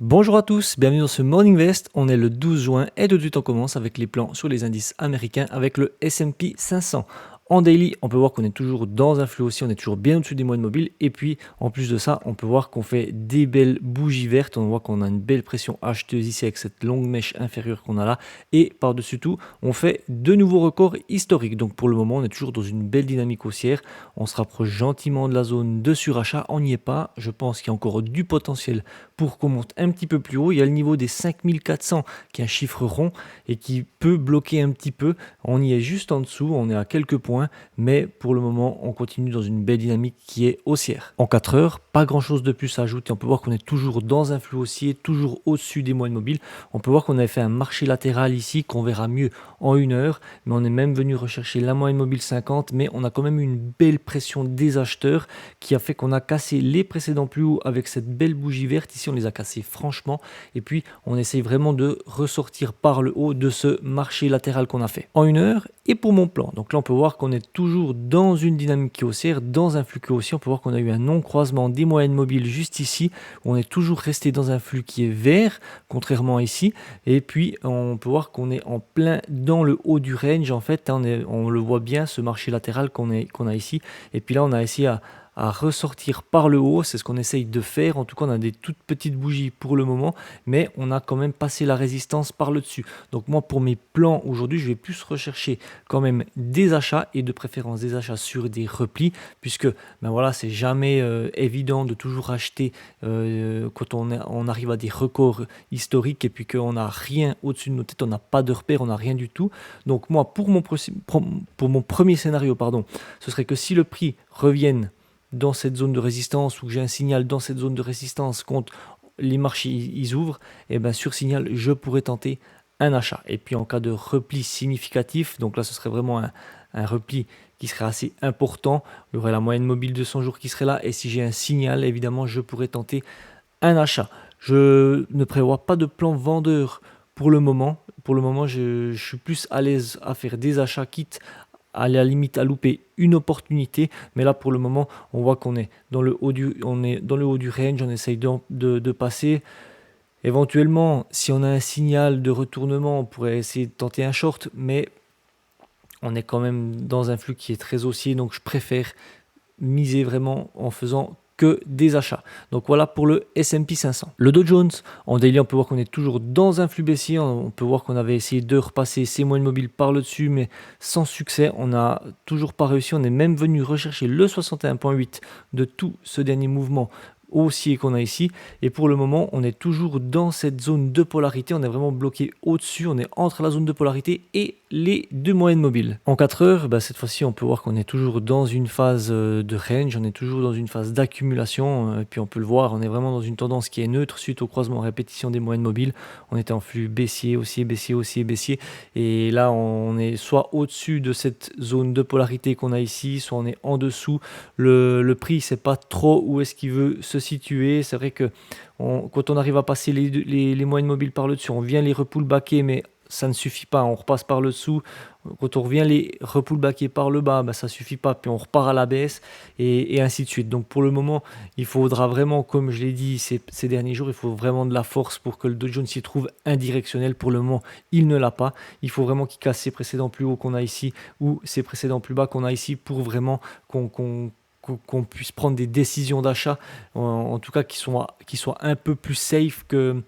Bonjour à tous, bienvenue dans ce Morning Vest. On est le 12 juin et tout de suite on commence avec les plans sur les indices américains avec le S&P 500. En daily, on peut voir qu'on est toujours dans un flux haussier, on est toujours bien au-dessus des moyennes mobiles. Et puis, en plus de ça, on peut voir qu'on fait des belles bougies vertes. On voit qu'on a une belle pression acheteuse ici avec cette longue mèche inférieure qu'on a là. Et par-dessus tout, on fait de nouveaux records historiques. Donc pour le moment, on est toujours dans une belle dynamique haussière. On se rapproche gentiment de la zone de surachat. On n'y est pas. Je pense qu'il y a encore du potentiel pour qu'on monte un petit peu plus haut. Il y a le niveau des 5400 qui est un chiffre rond et qui peut bloquer un petit peu. On y est juste en dessous, on est à quelques points, mais pour le moment, on continue dans une belle dynamique qui est haussière. En 4 heures, pas grand chose de plus à ajouter. On peut voir qu'on est toujours dans un flux haussier, toujours au-dessus des moyennes mobiles. On peut voir qu'on avait fait un marché latéral ici, qu'on verra mieux en 1 heure, mais on est même venu rechercher la moyenne mobile 50, mais on a quand même eu une belle pression des acheteurs qui a fait qu'on a cassé les précédents plus hauts avec cette belle bougie verte. Ici, on les a cassés franchement, et puis on essaye vraiment de ressortir par le haut de ce marché latéral qu'on a fait en 1 heure. Et pour mon plan, donc là on peut voir qu'on est toujours dans une dynamique haussière, dans un flux haussier. On peut voir qu'on a eu un non-croisement des moyennes mobiles juste ici, où on est toujours resté dans un flux qui est vert, contrairement à ici. Et puis on peut voir qu'on est en plein dans le haut du range en fait. On le voit bien, ce marché latéral qu'on a ici. Et puis là on a essayé à ressortir par le haut, c'est ce qu'on essaye de faire. En tout cas, on a des toutes petites bougies pour le moment, mais on a quand même passé la résistance par le dessus. Donc moi, pour mes plans aujourd'hui, je vais plus rechercher quand même des achats, et de préférence des achats sur des replis, puisque ben voilà, c'est jamais évident de toujours acheter quand on arrive à des records historiques et puis qu'on n'a rien au-dessus de nos têtes, on n'a pas de repère, on n'a rien du tout. Donc moi, pour mon premier scénario, pardon, ce serait que si le prix revienne dans cette zone de résistance, ou que j'ai un signal dans cette zone de résistance quand les marchés ils ouvrent, et bien sur signal, je pourrais tenter un achat. Et puis en cas de repli significatif, donc là ce serait vraiment un repli qui serait assez important, il y aurait la moyenne mobile de 100 jours qui serait là, et si j'ai un signal, évidemment, je pourrais tenter un achat. Je ne prévois pas de plan vendeur pour le moment. Pour le moment, je suis plus à l'aise à faire des achats, quitte à la limite à louper une opportunité. Mais là, pour le moment, on voit qu'on est dans le haut du range. On essaye de passer. Éventuellement, si on a un signal de retournement, on pourrait essayer de tenter un short, mais on est quand même dans un flux qui est très haussier, donc je préfère miser vraiment en faisant que des achats. Donc voilà pour le S&P 500. Le Dow Jones, en daily, on peut voir qu'on est toujours dans un flux baissier. On peut voir qu'on avait essayé de repasser ces moyennes mobiles par le dessus, mais sans succès. On n'a toujours pas réussi. On est même venu rechercher le 61,8 de tout ce dernier mouvement haussier qu'on a ici. Et pour le moment, on est toujours dans cette zone de polarité. On est vraiment bloqué au-dessus. On est entre la zone de polarité et les deux moyennes mobiles. En 4 heures, cette fois-ci, on peut voir qu'on est toujours dans une phase de range. On est toujours dans une phase d'accumulation. Et puis on peut le voir, on est vraiment dans une tendance qui est neutre suite au croisement répétition des moyennes mobiles. On était en flux baissier, haussier, baissier, haussier, baissier. Et là, on est soit au-dessus de cette zone de polarité qu'on a ici, soit on est en dessous. Le prix, ne sait pas trop où est-ce qu'il veut se situer. C'est vrai que quand on arrive à passer les moyennes mobiles par le dessus, on vient les repullbacker, mais ça ne suffit pas, on repasse par le dessous. Quand on revient les repullbacker par le bas, ça suffit pas, puis on repart à la baisse, et ainsi de suite. Donc pour le moment, il faudra vraiment, comme je l'ai dit ces derniers jours, il faut vraiment de la force pour que le Dow Jones s'y trouve indirectionnel. Pour le moment, il ne l'a pas. Il faut vraiment qu'il casse ses précédents plus hauts qu'on a ici, ou ses précédents plus bas qu'on a ici, pour vraiment qu'on puisse prendre des décisions d'achat, en tout cas qui soient un peu plus safe que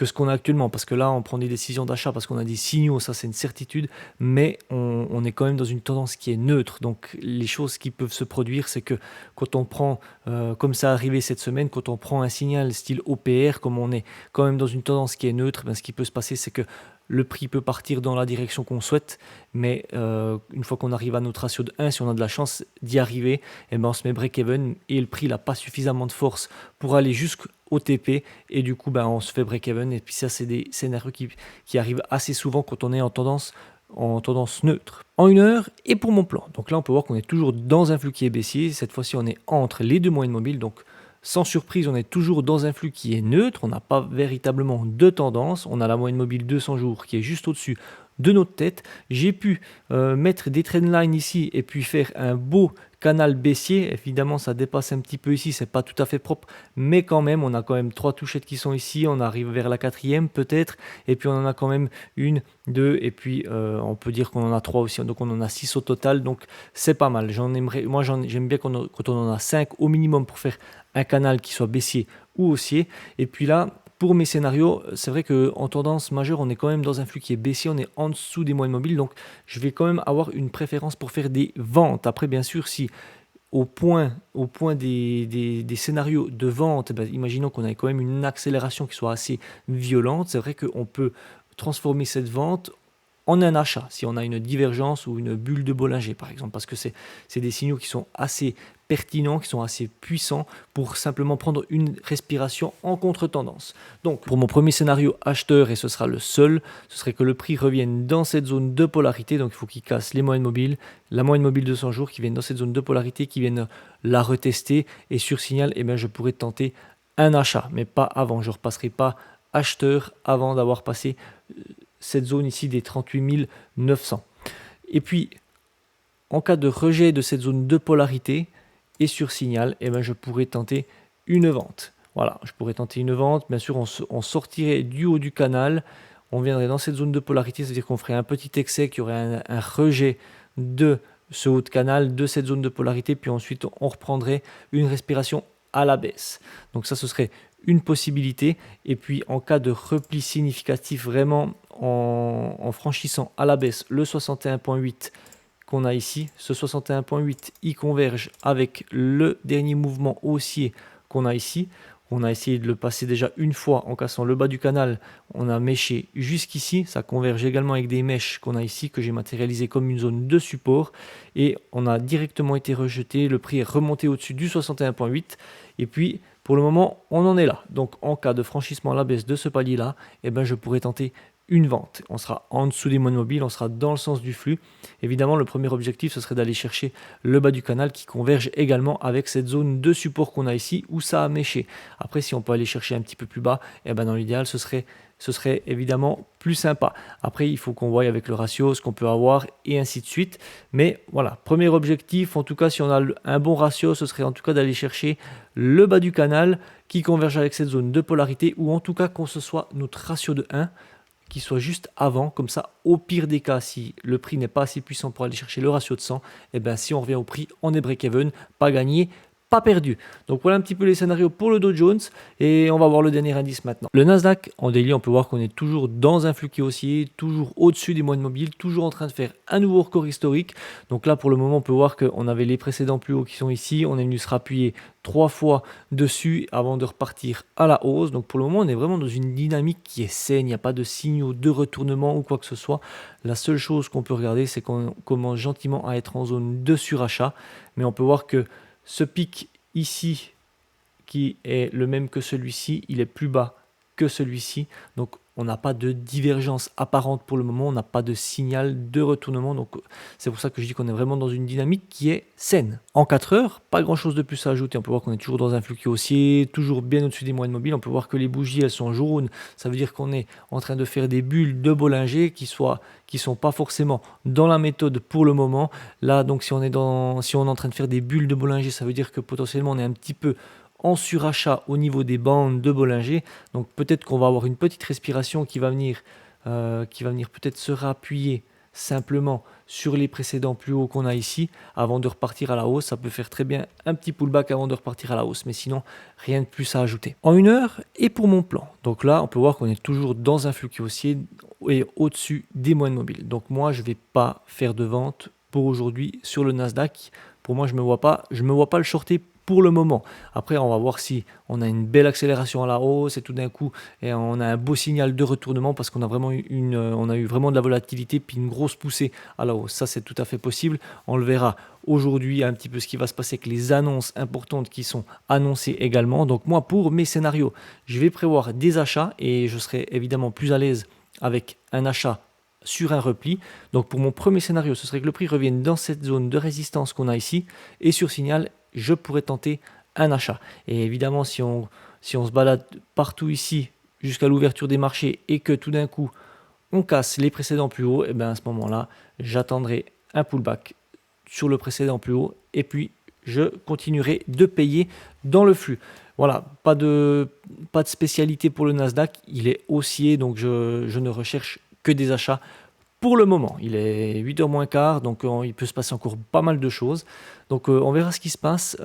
ce qu'on a actuellement. Parce que là, on prend des décisions d'achat parce qu'on a des signaux, ça c'est une certitude, mais on est quand même dans une tendance qui est neutre. Donc les choses qui peuvent se produire, c'est que quand on prend, comme ça arrivé cette semaine, quand on prend un signal style OPR, comme on est quand même dans une tendance qui est neutre, ce qui peut se passer, c'est que le prix peut partir dans la direction qu'on souhaite, mais une fois qu'on arrive à notre ratio de 1, si on a de la chance d'y arriver, on se met break-even, et le prix n'a pas suffisamment de force pour aller jusqu'au TP, et du coup on se fait break-even. Et puis ça, c'est des scénarios qui arrivent assez souvent quand on est en tendance neutre. En 1 heure, et pour mon plan, donc là on peut voir qu'on est toujours dans un flux qui est baissier. Cette fois-ci, on est entre les deux moyennes mobiles, donc sans surprise, on est toujours dans un flux qui est neutre. On n'a pas véritablement de tendance. On a la moyenne mobile 200 jours qui est juste au-dessus de notre tête. J'ai pu mettre des trendlines ici et puis faire un beau canal baissier. Évidemment, ça dépasse un petit peu ici, c'est pas tout à fait propre, mais quand même, on a quand même 3 touchettes qui sont ici. On arrive vers la 4e peut-être, et puis on en a quand même une, deux, et puis on peut dire qu'on en a 3 aussi. Donc on en a 6 au total, donc c'est pas mal. J'aime bien quand on en a 5 au minimum pour faire un canal qui soit baissier ou haussier. Et puis là, pour mes scénarios, c'est vrai qu'en tendance majeure, on est quand même dans un flux qui est baissier, on est en dessous des moyennes mobiles, donc je vais quand même avoir une préférence pour faire des ventes. Après, bien sûr, si au point des scénarios de vente, imaginons qu'on ait quand même une accélération qui soit assez violente, c'est vrai qu'on peut transformer cette vente en un achat, si on a une divergence ou une bulle de Bollinger par exemple, parce que c'est des signaux qui sont assez pertinents, qui sont assez puissants pour simplement prendre une respiration en contre-tendance. Donc pour mon premier scénario acheteur, et ce sera le seul, ce serait que le prix revienne dans cette zone de polarité, donc il faut qu'il casse les moyennes mobiles, la moyenne mobile de 100 jours, qui vienne dans cette zone de polarité, qui vienne la retester, et sur signal, je pourrais tenter un achat, mais pas avant, je ne repasserai pas acheteur avant d'avoir passé cette zone ici des 38 900. Et puis, en cas de rejet de cette zone de polarité et sur signal, je pourrais tenter une vente. Voilà, je pourrais tenter une vente. Bien sûr, on sortirait du haut du canal, on viendrait dans cette zone de polarité, c'est-à-dire qu'on ferait un petit excès, qu'il y aurait un rejet de ce haut de canal, de cette zone de polarité, puis ensuite on reprendrait une respiration à la baisse. Donc ça, ce serait une possibilité. Et puis en cas de repli significatif, vraiment en franchissant à la baisse le 61.8 qu'on a ici, ce 61.8 il converge avec le dernier mouvement haussier qu'on a ici. On a essayé de le passer déjà une fois en cassant le bas du canal. On a méché jusqu'ici. Ça converge également avec des mèches qu'on a ici, que j'ai matérialisé comme une zone de support. Et on a directement été rejeté. Le prix est remonté au-dessus du 61.8. Et puis, pour le moment, on en est là. Donc, en cas de franchissement à la baisse de ce palier-là, je pourrais tenter une vente. On sera en dessous des moyennes mobiles, on sera dans le sens du flux. Évidemment, le premier objectif, ce serait d'aller chercher le bas du canal qui converge également avec cette zone de support qu'on a ici où ça a méché. Après, si on peut aller chercher un petit peu plus bas, dans l'idéal, ce serait évidemment plus sympa. Après, il faut qu'on voie avec le ratio ce qu'on peut avoir et ainsi de suite. Mais voilà, premier objectif, en tout cas, si on a un bon ratio, ce serait en tout cas d'aller chercher le bas du canal qui converge avec cette zone de polarité, ou en tout cas qu'on se soit notre ratio de 1 qui soit juste avant, comme ça, au pire des cas, si le prix n'est pas assez puissant pour aller chercher le ratio de 100, si on revient au prix, on est break-even, pas gagné, pas perdu. Donc voilà un petit peu les scénarios pour le Dow Jones, et on va voir le dernier indice maintenant. Le Nasdaq, en daily, on peut voir qu'on est toujours dans un flux qui est haussier, toujours au-dessus des moyennes mobiles, toujours en train de faire un nouveau record historique. Donc là, pour le moment, on peut voir qu'on avait les précédents plus hauts qui sont ici, on est venu se rappuyer 3 fois dessus avant de repartir à la hausse. Donc pour le moment, on est vraiment dans une dynamique qui est saine, il n'y a pas de signaux de retournement ou quoi que ce soit. La seule chose qu'on peut regarder, c'est qu'on commence gentiment à être en zone de surachat, mais on peut voir que ce pic ici, qui est le même que celui-ci, il est plus bas que celui-ci. Donc on n'a pas de divergence apparente pour le moment, on n'a pas de signal de retournement. Donc c'est pour ça que je dis qu'on est vraiment dans une dynamique qui est saine. En 4 heures, pas grand chose de plus à ajouter. On peut voir qu'on est toujours dans un flux qui est haussier, toujours bien au-dessus des moyennes mobiles. On peut voir que les bougies, elles sont jaunes. Ça veut dire qu'on est en train de faire des bulles de Bollinger qui sont pas forcément dans la méthode pour le moment. Là, donc si on est en train de faire des bulles de Bollinger, ça veut dire que potentiellement on est un petit peu en surachat au niveau des bandes de Bollinger. Donc peut-être qu'on va avoir une petite respiration qui va venir peut-être se rappuyer simplement sur les précédents plus hauts qu'on a ici avant de repartir à la hausse. Ça peut faire très bien un petit pullback avant de repartir à la hausse, mais sinon rien de plus à ajouter. En 1 heure, et pour mon plan, donc là on peut voir qu'on est toujours dans un flux qui est haussier et au-dessus des moyennes mobiles. Donc moi je ne vais pas faire de vente pour aujourd'hui sur le Nasdaq. Pour moi je me vois pas le shorter pour le moment. Après, on va voir si on a une belle accélération à la hausse et tout d'un coup, on a un beau signal de retournement parce qu'on a vraiment on a eu vraiment de la volatilité puis une grosse poussée à la hausse. Ça, c'est tout à fait possible. On le verra aujourd'hui un petit peu ce qui va se passer avec les annonces importantes qui sont annoncées également. Donc moi, pour mes scénarios, je vais prévoir des achats et je serai évidemment plus à l'aise avec un achat sur un repli. Donc pour mon premier scénario, ce serait que le prix revienne dans cette zone de résistance qu'on a ici et sur signal, je pourrais tenter un achat. Et évidemment, si on se balade partout ici jusqu'à l'ouverture des marchés et que tout d'un coup, on casse les précédents plus hauts, à ce moment-là, j'attendrai un pullback sur le précédent plus haut et puis je continuerai de payer dans le flux. Voilà, pas de spécialité pour le Nasdaq, il est haussier, donc je ne recherche que des achats. Pour le moment, il est 8h moins quart, donc il peut se passer encore pas mal de choses. Donc on verra ce qui se passe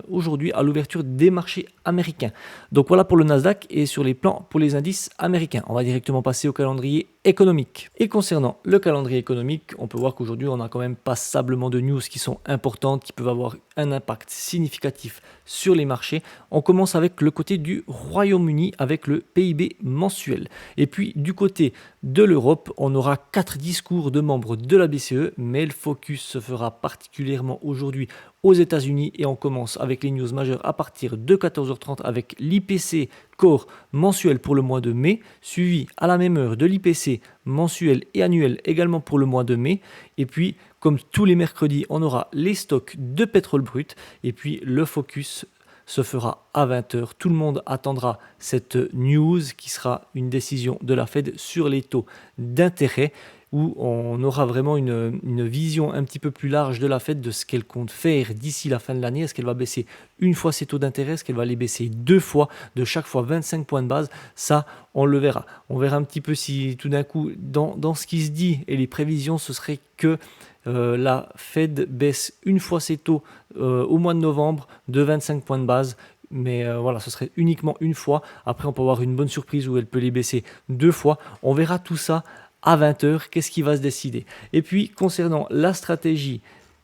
aujourd'hui à l'ouverture des marchés américains. Donc voilà pour le Nasdaq et sur les plans pour les indices américains. On va directement passer au calendrier économique. Et concernant le calendrier économique, on peut voir qu'aujourd'hui on a quand même passablement de news qui sont importantes, qui peuvent avoir un impact significatif sur les marchés. On commence avec le côté du Royaume-Uni avec le PIB mensuel. Et puis du côté de l'Europe, on aura 4 discours de membres de la BCE, mais le focus se fera particulièrement aujourd'hui aux États-Unis et on commence avec les news majeures à partir de 14h30 avec l'IPC Core mensuel pour le mois de mai, suivi à la même heure de l'IPC mensuel et annuel également pour le mois de mai. Et puis, comme tous les mercredis, on aura les stocks de pétrole brut et puis le focus se fera à 20h. Tout le monde attendra cette news qui sera une décision de la Fed sur les taux d'intérêt où on aura vraiment une vision un petit peu plus large de la Fed de ce qu'elle compte faire d'ici la fin de l'année. Est-ce qu'elle va baisser une fois ses taux d'intérêt? Est-ce qu'elle va les baisser 2 fois, de chaque fois 25 points de base? Ça, on le verra. On verra un petit peu si tout d'un coup, dans ce qui se dit et les prévisions, ce serait que la Fed baisse une fois ses taux au mois de novembre de 25 points de base. Mais voilà, ce serait uniquement une fois. Après, on peut avoir une bonne surprise où elle peut les baisser 2 fois. On verra tout ça à 20h, qu'est-ce qui va se décider. Et puis, concernant la stratégie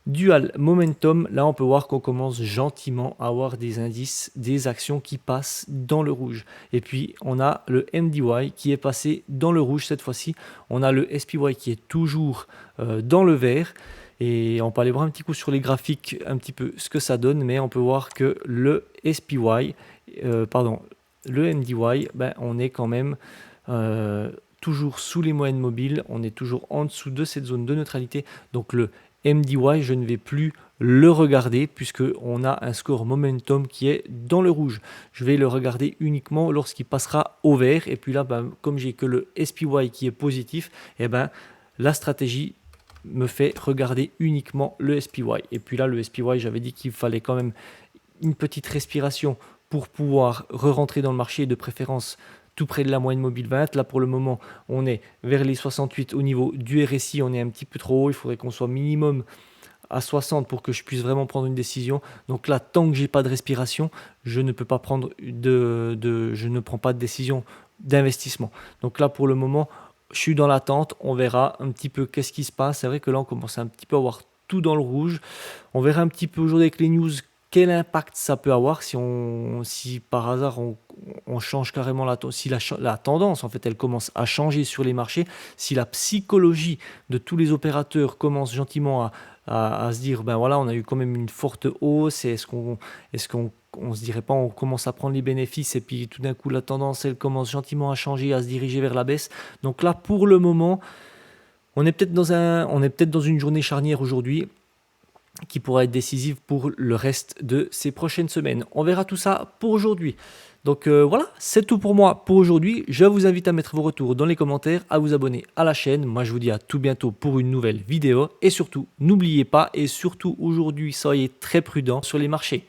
dual momentum, là, on peut voir qu'on commence gentiment à avoir des indices, des actions qui passent dans le rouge. Et puis, on a le MDY qui est passé dans le rouge cette fois-ci. On a le SPY qui est toujours dans le vert. Et on peut aller voir un petit coup sur les graphiques, un petit peu ce que ça donne. Mais on peut voir que le SPY, le MDY, on est quand même toujours sous les moyennes mobiles, on est toujours en dessous de cette zone de neutralité. Donc le MDY, je ne vais plus le regarder puisqu'on a un score momentum qui est dans le rouge. Je vais le regarder uniquement lorsqu'il passera au vert. Et puis là, comme j'ai que le SPY qui est positif, la stratégie me fait regarder uniquement le SPY. Et puis là, le SPY, j'avais dit qu'il fallait quand même une petite respiration pour pouvoir re-rentrer dans le marché et de préférence tout près de la moyenne mobile 20. Là, pour le moment, on est vers les 68 au niveau du RSI. On est un petit peu trop haut. Il faudrait qu'on soit minimum à 60 pour que je puisse vraiment prendre une décision. Donc là, tant que j'ai pas de respiration, je ne peux pas prendre je ne prends pas de décision d'investissement. Donc là, pour le moment, je suis dans l'attente. On verra un petit peu qu'est-ce qui se passe. C'est vrai que là, on commence un petit peu à avoir tout dans le rouge. On verra un petit peu aujourd'hui avec les news quel impact ça peut avoir si par hasard on change carrément si la tendance en fait elle commence à changer sur les marchés, si la psychologie de tous les opérateurs commence gentiment à se dire voilà, on a eu quand même une forte hausse, et est-ce qu'on se dirait pas, on commence à prendre les bénéfices et puis tout d'un coup la tendance elle commence gentiment à changer, à se diriger vers la baisse. Donc là pour le moment on est peut-être dans une journée charnière aujourd'hui qui pourra être décisive pour le reste de ces prochaines semaines. On verra tout ça pour aujourd'hui. Donc voilà, c'est tout pour moi pour aujourd'hui. Je vous invite à mettre vos retours dans les commentaires, à vous abonner à la chaîne. Moi, je vous dis à tout bientôt pour une nouvelle vidéo. Et surtout, n'oubliez pas, et surtout aujourd'hui, soyez très prudents sur les marchés.